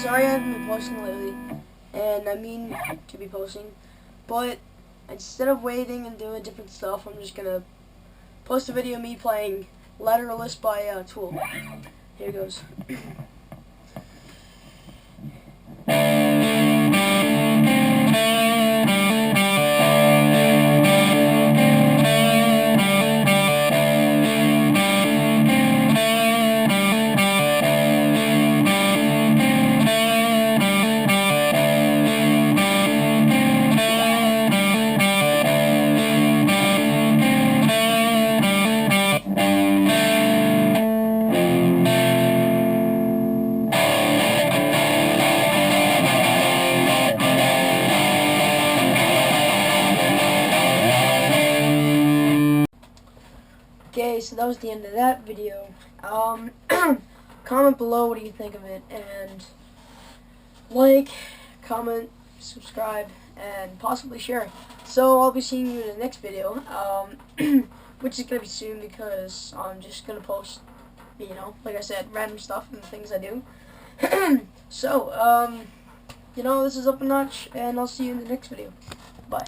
sorry I haven't been posting lately, and I mean to be posting, but instead of waiting and doing different stuff, I'm just gonna post a video of me playing Letterless by Tool. Here goes. Okay, so that was the end of that video. Comment below what do you think of it, and like, comment, subscribe, and possibly share. So I'll be seeing you in the next video, which is going to be soon because I'm just going to post, you know, like I said, random stuff and things I do. So, you know, this is Up a Notch, and I'll see you in the next video. Bye.